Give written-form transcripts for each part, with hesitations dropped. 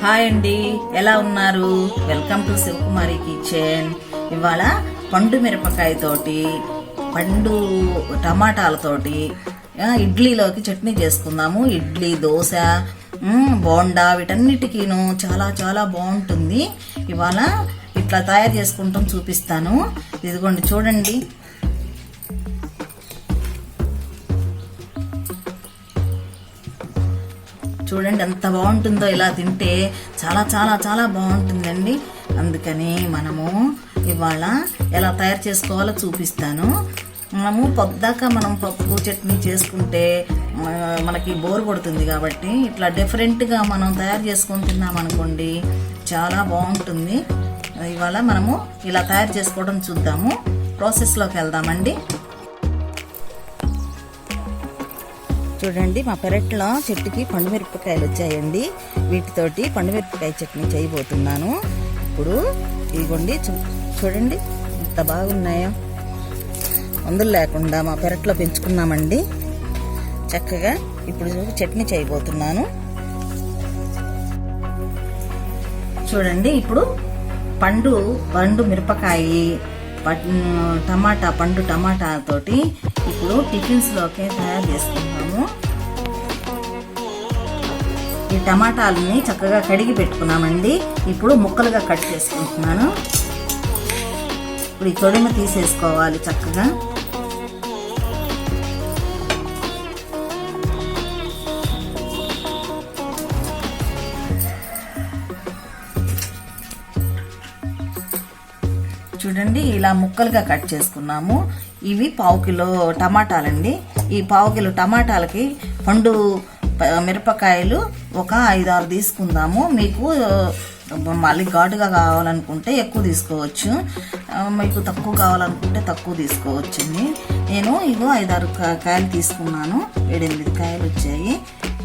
Hi అండి, ఎలా ఉన్నారు? Welcome to Kumari kitchen. ఇవాళ పండు మిరపకాయతోటి పండు టమాటాలతోటి ఇడ్లీలోకి చట్నీ చేసుకుందాము. ఇడ్లీ, దోశ, బోండా వీటన్నిటికీను చాలా చాలా బాగుంటుంది. ఇవాళ ఇట్లా తయారు చేసుకుంటాం, చూపిస్తాను. ఇదిగోండి చూడండి. చూడండి ఎంత బాగుంటుందో. ఇలా తింటే చాలా చాలా చాలా బాగుంటుందండి. అందుకని మనము ఇవాళ ఎలా తయారు చేసుకోవాలో చూపిస్తాను. మనము పొద్దాక మనం పప్పు చట్నీ చేసుకుంటే మనకి బోర్ కొడుతుంది కాబట్టి ఇట్లా డిఫరెంట్గా మనం తయారు చేసుకొని తిన్నామనుకోండి, చాలా బాగుంటుంది. ఇవాళ మనము ఇలా తయారు చేసుకోవడం చూద్దాము. ప్రాసెస్లోకి వెళ్దామండి. చూడండి, మా పెరట్లో చెట్టుకి పండుమిరపకాయలు వచ్చాయండి. వీటితోటి పండుమిరపకాయ చట్నీ చేయబోతున్నాను. ఇప్పుడు ఇదిగోండి చూడండి ఎంత బాగున్నాయో. మందులు లేకుండా మా పెరట్లో పెంచుకున్నామండి చక్కగా. ఇప్పుడు చట్నీ చేయబోతున్నాను. చూడండి, ఇప్పుడు పండు మిరపకాయ, పండు టమాటా తోటి ఇప్పుడు టిఫిన్స్ లోకి తయారు చేసుకుంటాము. ఈ టమాటాలని చక్కగా కడిగి పెట్టుకున్నామండి. ఇప్పుడు ముక్కలుగా కట్ చేసుకుంటున్నాను. ఇప్పుడు ఈ తొడిమ తీసేసుకోవాలి చక్కగా. చూడండి, ఇలా ముక్కలుగా కట్ చేసుకున్నాము. ఇవి 1/2 కిలో టమాటాలండి. ఈ 1/2 కిలో టమాటాలకి పండు మిరపకాయలు ఒక 5-6 తీసుకుందాము. మీకు మళ్ళీ ఘాటుగా కావాలనుకుంటే ఎక్కువ తీసుకోవచ్చు, మీకు తక్కువ కావాలనుకుంటే తక్కువ తీసుకోవచ్చండి. నేను ఇగో 5-6 కాయలు తీసుకున్నాను. 7-8 కాయలు వచ్చాయి.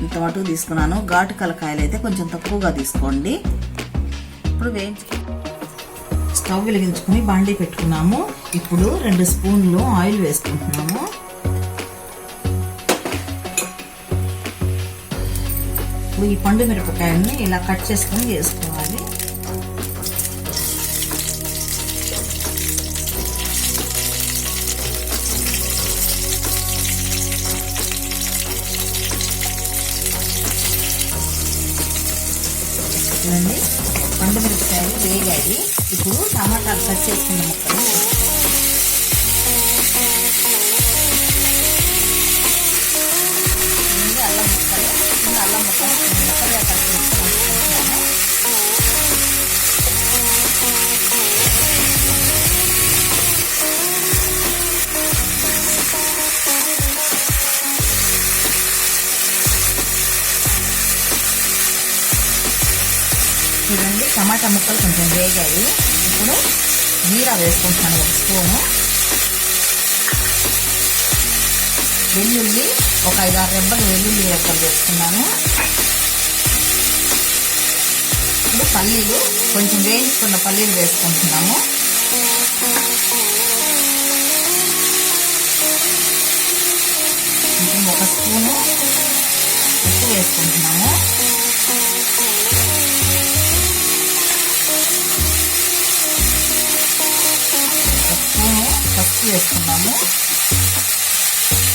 ఇంత మటుకు తీసుకున్నాను. ఘాటు కలకాయలు అయితే కొంచెం తక్కువగా తీసుకోండి. ఇప్పుడు స్టవ్ వెలిగించుకుని బాండీ పెట్టుకున్నాము. ఇప్పుడు 2 స్పూన్లు ఆయిల్ వేసుకుంటున్నాము. ఇప్పుడు ఈ పండు మిరపకాయల్ని ఇలా కట్ చేసుకుని వేసుకోవాలి. చూడండి, పండు మిరపకాయలు వేగాయి. ఇప్పుడు టమాటాలు కట్ చేసుకున్న ముక్కలు అల్లం ముక్కలు ముక్కలుగా కట్ చేసుకుంటున్నాను. చూడండి, టమాటా ముక్కలు కొంచెం వేగాయి. ఇప్పుడు జీరా వేసుకుంటున్నాను 1 స్పూను. వెల్లుల్లి ఒక 5-6 రెబ్బలు వెల్లుల్లి రెబ్బలు వేసుకున్నాను. ఇప్పుడు పల్లీలు కొంచెం వేయించుకున్న పల్లీలు వేసుకుంటున్నాము. కొంచెం 1 స్పూను ఉప్పు వేసుకుంటున్నాము. పసుపు వేసుకున్నాము.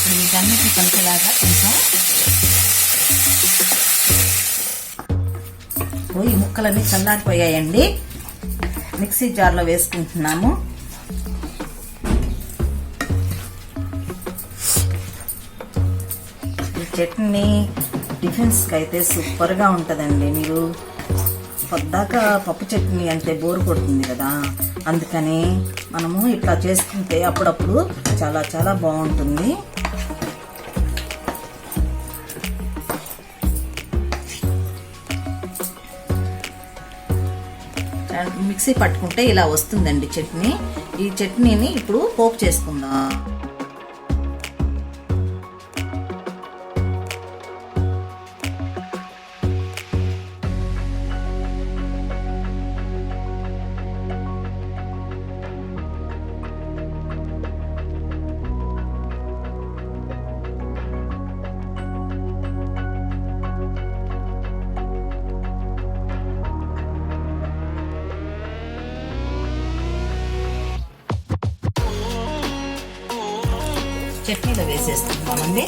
వీటన్నిటిని కలిసేలాగా కొంచెం ఈ ముక్కలన్నీ చల్లారిపోయాయండి. మిక్సీ జార్లో వేసుకుంటున్నాము. ఈ చట్నీ టిఫిన్స్కి అయితే సూపర్గా ఉంటుందండి. మీరు పొద్దాక పప్పు చట్నీ అంటే బోరు కొడుతుంది కదా, అందుకని మనము ఇట్లా చేసుకుంటే అప్పుడప్పుడు చాలా చాలా బాగుంటుంది. మిక్సీ పట్టుకుంటే ఇలా వస్తుందండి చట్నీ. ఈ చట్నీని ఇప్పుడు పోపు చేసుకుందాం. చట్నీలో వేసేస్తున్నామండి.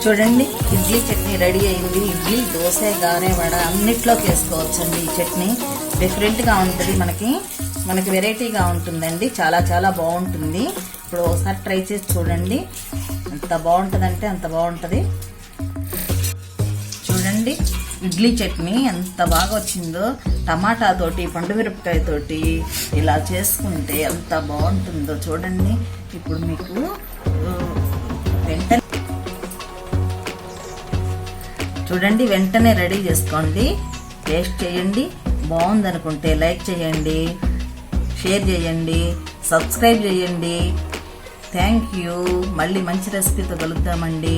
చూడండి ఇడ్లీ చట్నీ రెడీ అయింది. ఇడ్లీ, దోశ, గారె, వడ అన్నిట్లోకి వేసుకోవచ్చండి. ఈ చట్నీ డిఫరెంట్గా ఉంటుంది, మనకి వెరైటీగా ఉంటుందండి. చాలా చాలా బాగుంటుంది. ఇప్పుడు ఒకసారి ట్రై చేసి చూడండి. ఎంత బాగుంటుందంటే అంత బాగుంటుంది. చూడండి ఇడ్లీ చట్నీ ఎంత బాగా వచ్చిందో. టమాటా తోటి, పండుమిరపకాయ తోటి ఇలా చేసుకుంటే ఎంత బాగుంటుందో చూడండి. ఇప్పుడు మీకు వెంటనే రెడీ చేసుకోండి. టేస్ట్ చేయండి. బాగుందనుకుంటే లైక్ చేయండి, షేర్ చేయండి, సబ్స్క్రైబ్ చేయండి. Thank you. మళ్ళీ మంచి రెసిపీతో కలుద్దామండి.